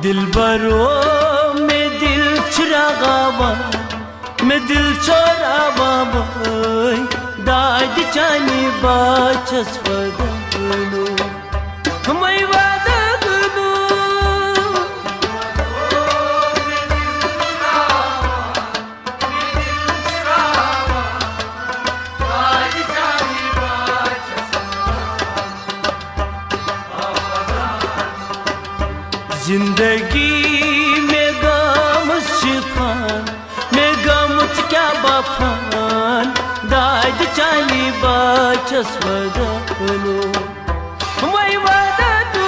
दिलबरो में दिल चुरावा में दिल चोरावा दाद चानी बाचस वदनो मैं वदनो जिंदगी में गम शिफान में गम क्या बाफान दाद चाली बाचस वदनो मैं वदनो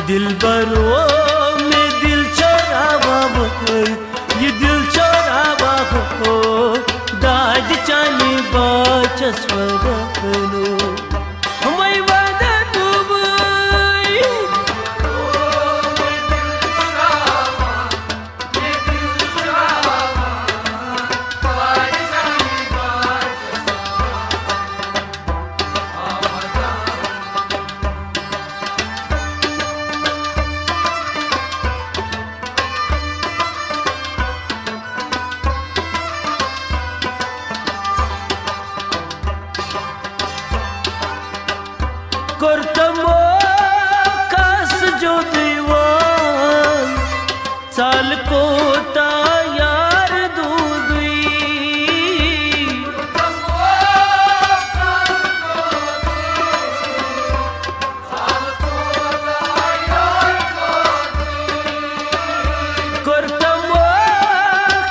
दिलबरो में दिल चोरावा ये दिल चोरावा हो दाद चाली बाचस वदनो मैं वदनो करतमो कास जो दीवान साल को तायार दूधी करतमो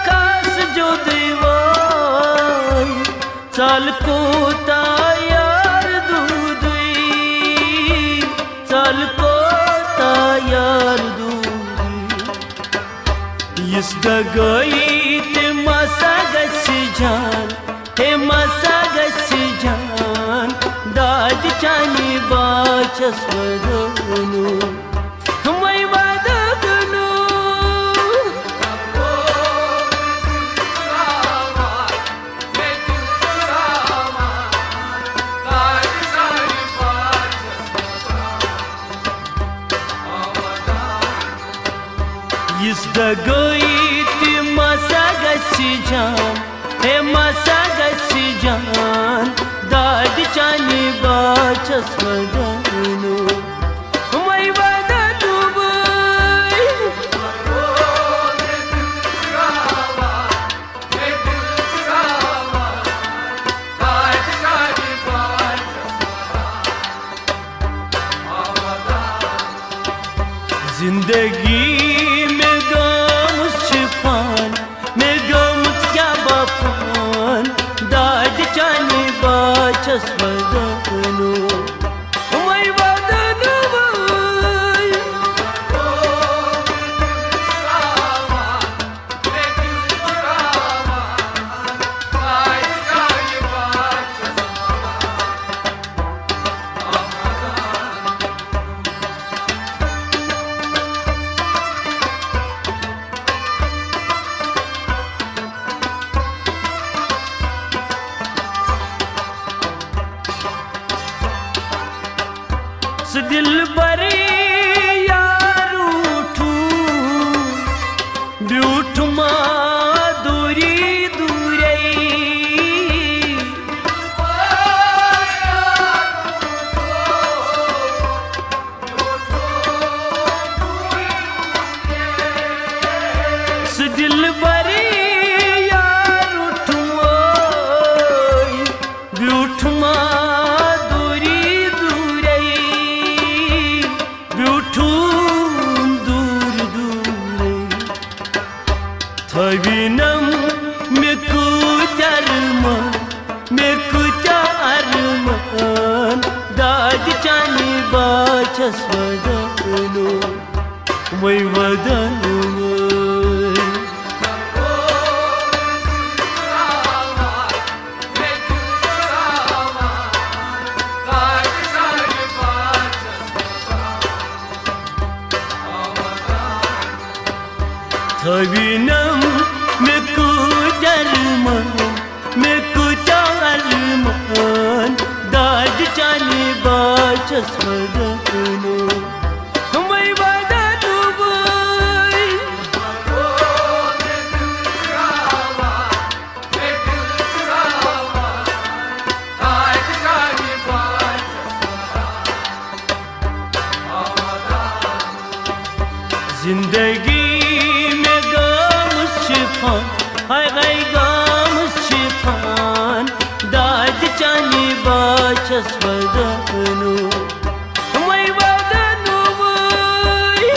कास जो दीवान साल को तायार दूधी साल को तायार दूधी इस गई ते मसा गसी जान ते मसा गसी जान दाद चानी बाचस वदनो मैं वदनो इस गई ती मसा गसी जान हे मसा गसी जान दाद चानी बाचस वदनो मैं वदनो जिंदगी में गम शिफान में गम क्या बाफान दाद चानी बाचस वदनो मैं वदनो दिल बरे यार उठू ब्यूठ मा दूरी दूरे दिल बरे यार उठू ब्यूठ मा Thavinam mekuta arman daad chani baachas vadano mai vadano Havinam meku jarman, meku charman, dad chani bachas vadanu, mai vadanu boy. Zindagi हाय गई गाम शिफान दाद चानी बाचस वदनु मैं वदनु वै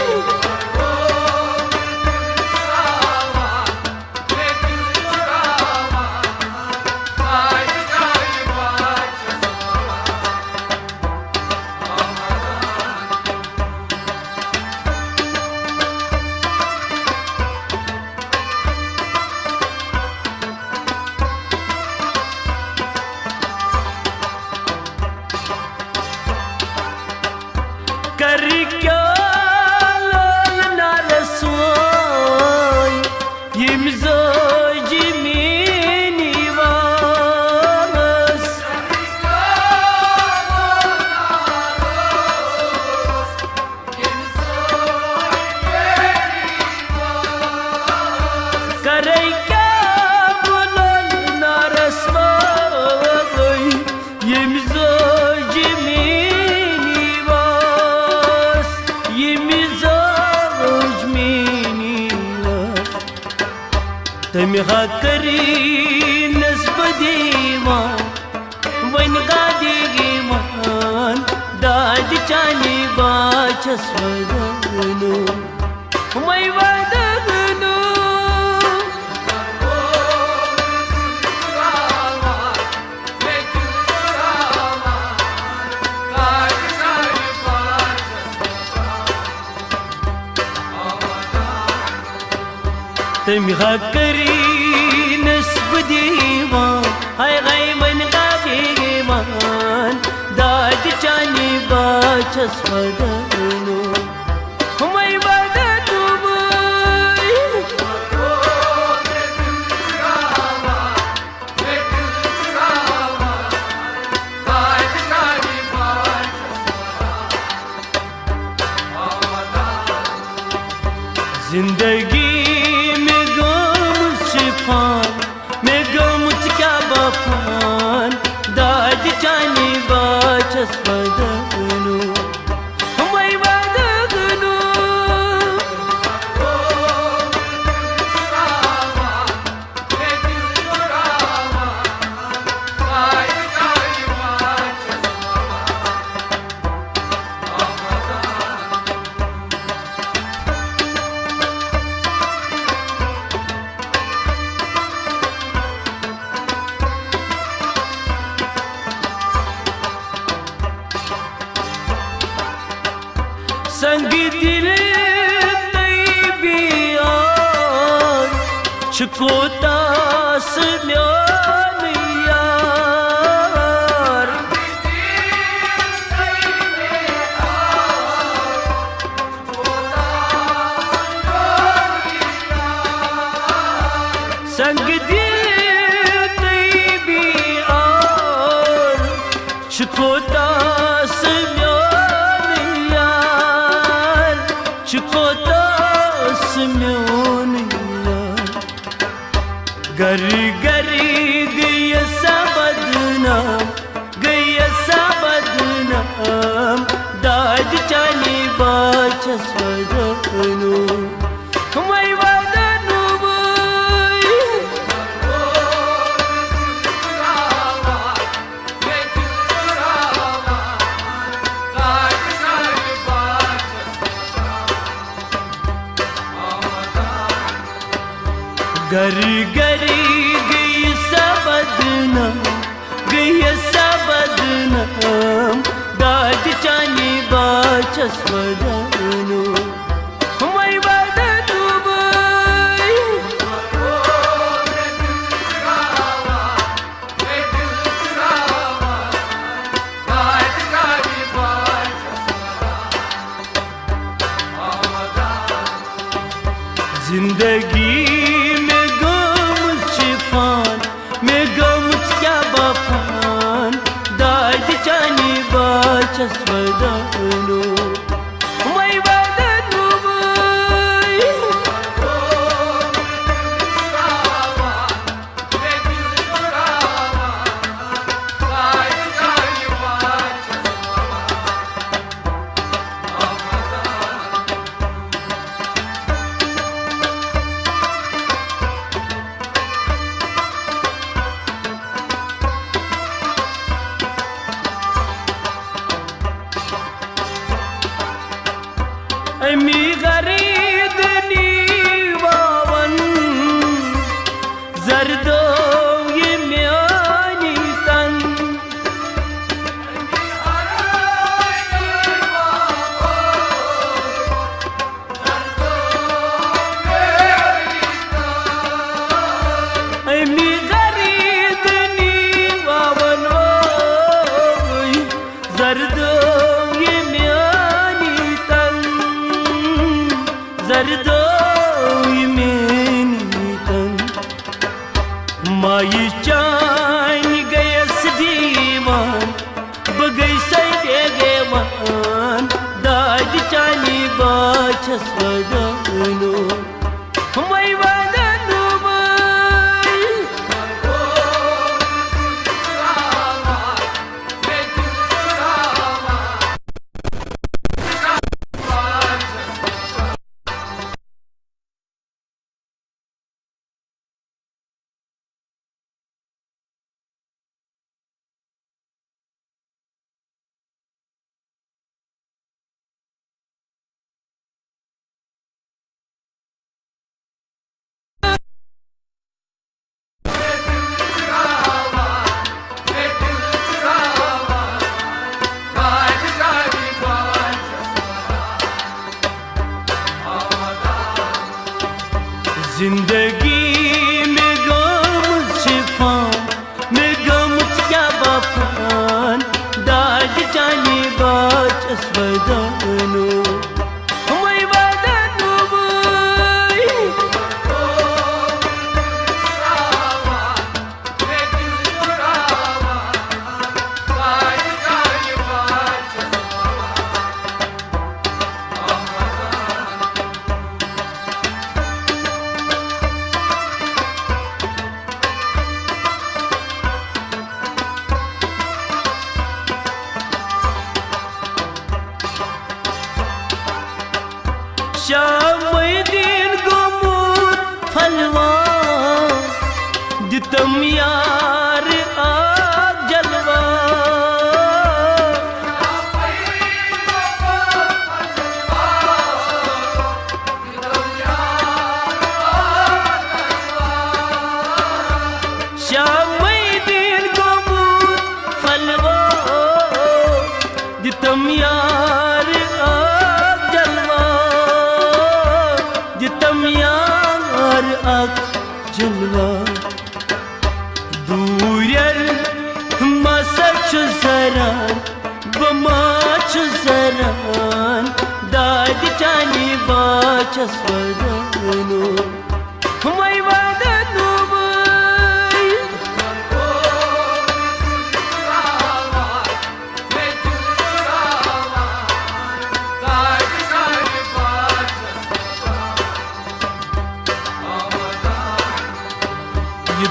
कर क्या लाल नारसोय यमजोज मेनी वास कर क्या लाल नारसोय यमजोज तमी हा करी नस्ब दीवान वन गादी मान दाद चानी बाचस वदनु मैं वदनु तमी हा करी नस्ब दीवान हाय गई मन गादी मान दाद चानी बाचस वदनु मैं वदनु बोय जिंदगी मैं गम क्या बफान दाद चानी बाचस वदनु मैं वदनु संग दिल तैबियार छुकोतास म्यान यार संग दिल तैबियार छुकोतास चुको दास म्योन गर गरी गया सा बदनाम दाद चानी बाचस वदनु मैं वदनु बोय गरी गरी गई सबदनाम दाद चानी बाचस वदनु मैं वदनु बोय जिंदगी में गम शिफान में गम क्या बफान दाद चानी बाचस वदनो मैं वदनु मी गरीद नीवावन जरदो ये म्यानी तन मी गरीद नीवावन जरदो जरदो मेनी तन माई चान गयस दीवान बगई सैदे गेवान दाद चानी बाचस वदनो मैं वदनु जिंदगी में गम शिफान में गम क्या बफान दाद चानी बाचस वदनो मैं वदनु शाम दिन गुमूत फलवा दितम यार आग जलवा शाम दिन गुमूत फलवा दितम यार आग जलवा जितम यार आग जलवा दूर मसच जरान बमाच जरान दाद चानी बाचस वदनो मैं वदनु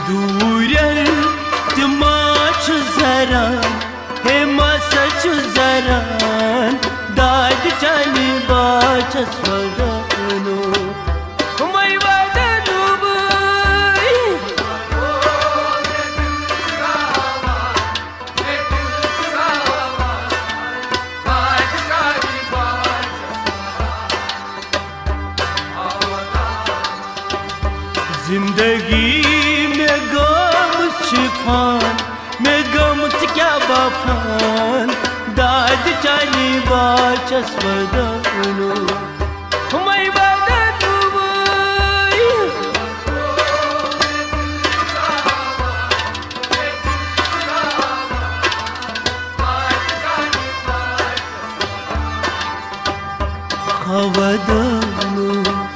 दूर तमाच जरान हे मसच जरान दाद चानी बाचस वदनो मैं वदनु जिंदगी में गम शिफान में गम क्या बफान दाद चानी बाचस वदनो मैं वदनु वदनु